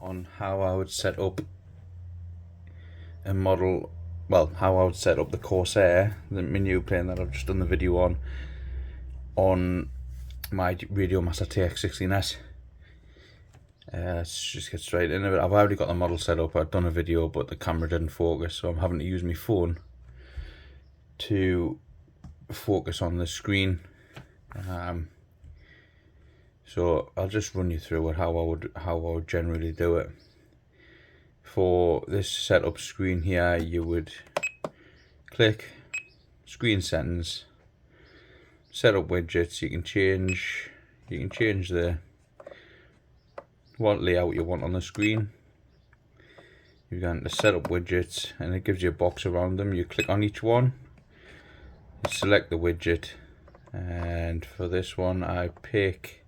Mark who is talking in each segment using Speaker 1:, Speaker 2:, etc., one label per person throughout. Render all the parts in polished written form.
Speaker 1: on how I would set up a model, well, how I would set up the Corsair, the menu plane that I've just done the video on my Radiomaster TX16S. Let's just get straight into it. I've already got the model set up. I've done a video, but the camera didn't focus, so I'm having to use my phone to focus on the screen. So I'll just run you through it, how I would generally do it. For this setup screen here, you would click screen settings, setup widgets. You can change the what layout you want on the screen. You go into setup widgets, and it gives you a box around them. You click on each one, you select the widget, and for this one I pick,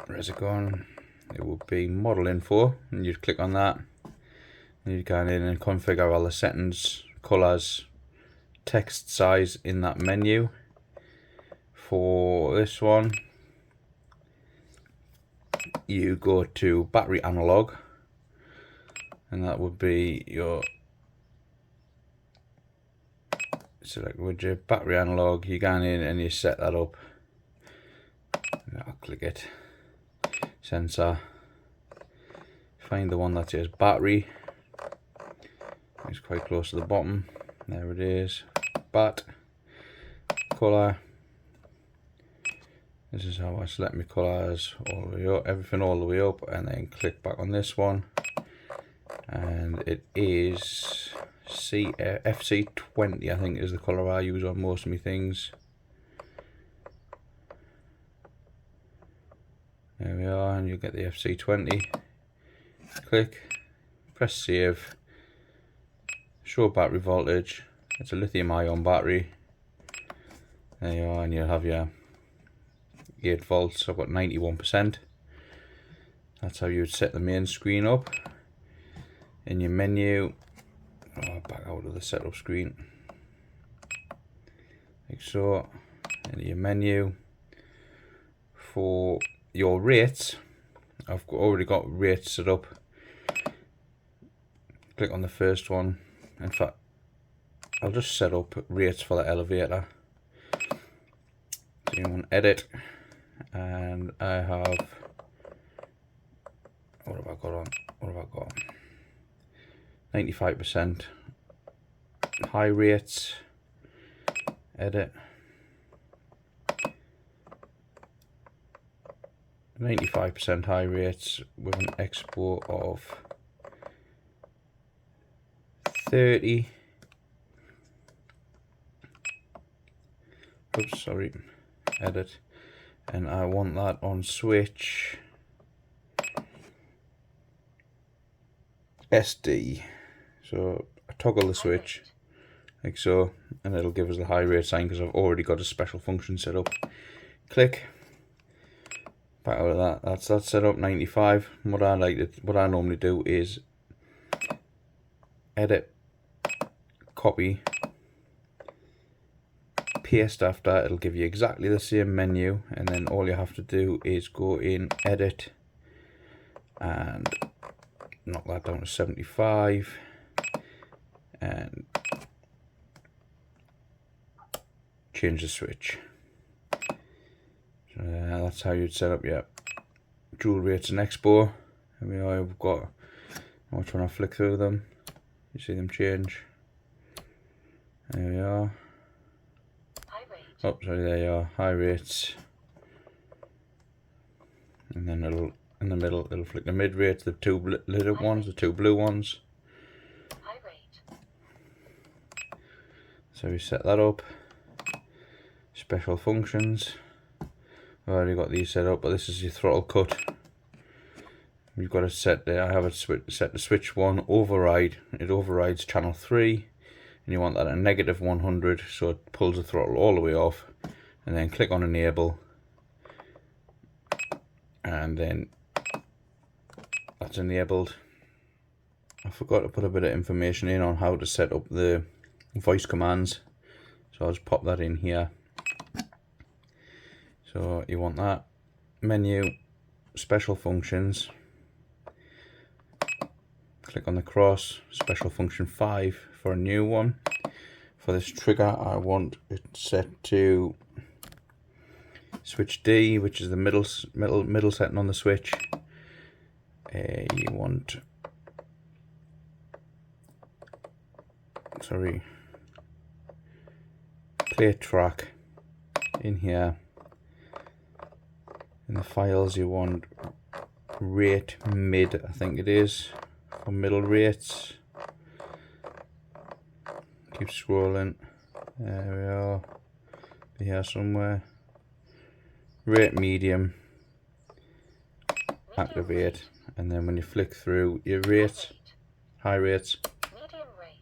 Speaker 1: where's it gone? It will be model info, and you'd click on that, and you'd go in and configure all the settings, colors, text size in that menu. For this one, you go to battery analog, and that would be your select widget, battery analog. You go in and you set that up. I'll click it, sensor, find the one that says battery. It's quite close to the bottom. There it is. Bat, color. This is how I select my colors all the way up, everything all the way up, and then click back on this one, and it is FC20, I think is the color I use on most of my things. There we are, and you get the FC20. Click, press save, show battery voltage. It's a lithium ion battery. There you are, and you'll have your 8 volts. I've got 91%. That's how you would set the main screen up. In your menu, back out of the setup screen, like so. In your menu, for your rates, I've already got rates set up. Click on the first one. In fact, I'll just set up rates for the elevator. So you want edit, and I have, what have I got on? What have I got? 95% high rates, edit. 95% high rates with an expo of 30. Oops, sorry. Edit. And I want that on switch SD. So I toggle the switch like so, and it'll give us the high rate sign because I've already got a special function set up. Click back out of that. That's that set up 95. What I normally do is edit, copy, paste after. It'll give you exactly the same menu, and then all you have to do is go in edit and knock that down to 75 and change the switch. So that's how you'd set up your dual rates and expo. And we have got, watch when I flick through them, you see them change. There we are. Oh, sorry, there you are, high rates. And then it'll, in the middle, it'll flick the mid rates, the two lit up ones, the two blue ones. High rate. So we set that up. Special functions. I've already got these set up, but this is your throttle cut. You've got to set there. I have it set to switch 1 override. It overrides channel 3. And you want that at negative 100, so it pulls the throttle all the way off, and then click on enable, and then that's enabled. I forgot to put a bit of information in on how to set up the voice commands, so I'll just pop that in here. So you want that menu, special functions, click on the cross, special function 5 for a new one. For this trigger I want it set to switch D, which is the middle setting on the switch. You want, sorry, play track in here. In the files you want rate mid, I think it is, for middle rates. Keep scrolling, there we are, be here somewhere. Rate medium, activate, and then when you flick through your rates, high rates,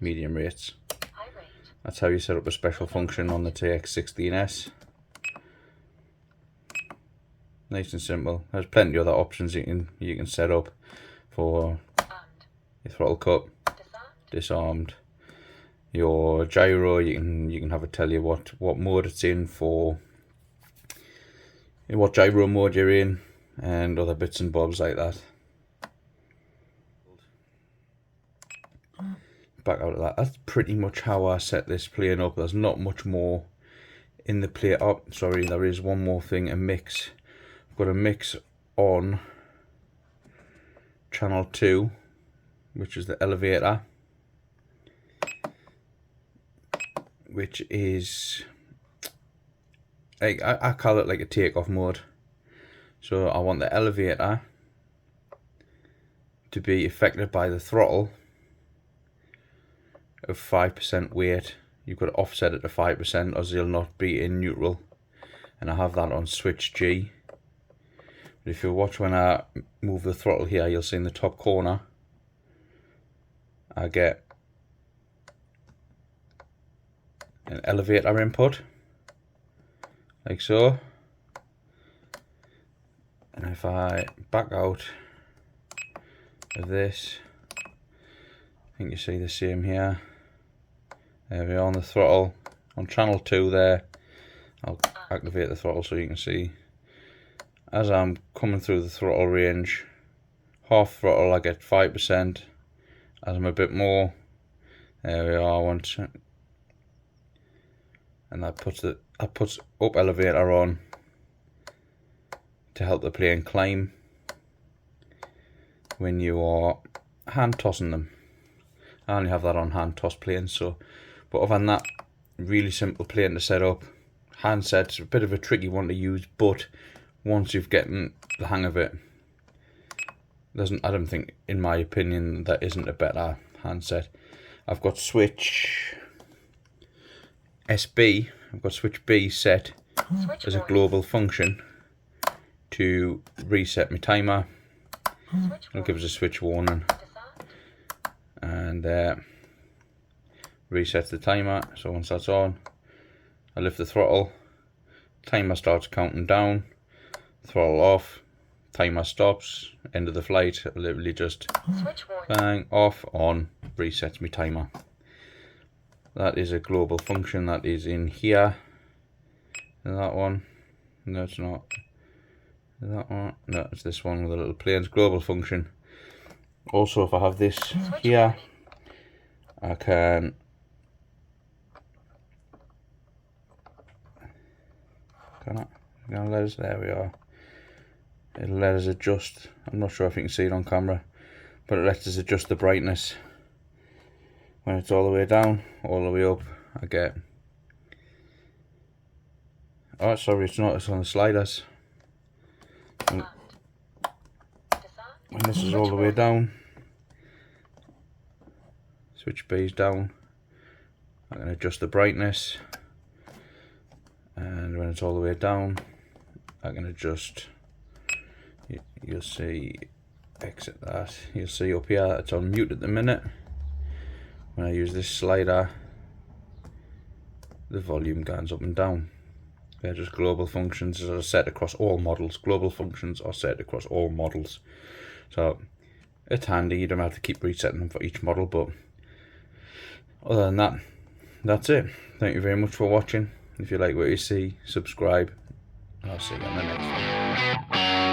Speaker 1: medium rates. That's how you set up a special function on the TX16S. Nice and simple. There's plenty of other options you can set up for your throttle cut, disarmed. Your gyro, you can have it tell you what mode it's in, for what gyro mode you're in, and other bits and bobs like that. Back out of that. That's pretty much how I set this plane up. There's not much more in the plane. Oh, sorry, there is one more thing, a mix. I've got a mix on channel 2, which is the elevator, which is like, I call it like a takeoff mode. So I want the elevator to be affected by the throttle of 5% weight. You could offset it to 5%, or you'll not be in neutral, and I have that on switch G. But if you watch when I move the throttle here, you'll see in the top corner I get an elevator input, like so. And if I back out of this, I think you see the same here. There we are on the throttle. On channel 2 there, I'll activate the throttle so you can see. As I'm coming through the throttle range, half throttle I get 5%. As I'm a bit more, there we are, and that puts up elevator on to help the plane climb when you are hand tossing them. I only have that on hand toss planes, so, but other than that, really simple plane to set up. Handset's a bit of a tricky one to use, but once you've gotten the hang of it, I don't think, in my opinion, there isn't a better handset. I've got switch SB, I've got switch B set as a global function to reset my timer. It'll give us a switch warning and resets the timer. So once that's on, I lift the throttle, timer starts counting down, throttle off, timer stops, end of the flight. It'll literally just bang, off, on, resets my timer. That is a global function that is in here. And that one, no it's not. That one, no, it's this one with the little planes, global function. Also, if I have this here, I can let us, there we are. It'll let us adjust. I'm not sure if you can see it on camera, but it lets us adjust the brightness when it's all the way down, all the way up. I get, oh sorry, it's not, it's on the sliders. When this is all the way down, switch B is down, I can adjust the brightness, and when it's all the way down, I can adjust, you'll see, exit that, you'll see up here it's on mute at the minute. When I use this slider, the volume goes up and down. They're just global functions that are set across all models. Global functions are set across all models. So it's handy, you don't have to keep resetting them for each model, but other than that, that's it. Thank you very much for watching. If you like what you see, subscribe, and I'll see you on the next one.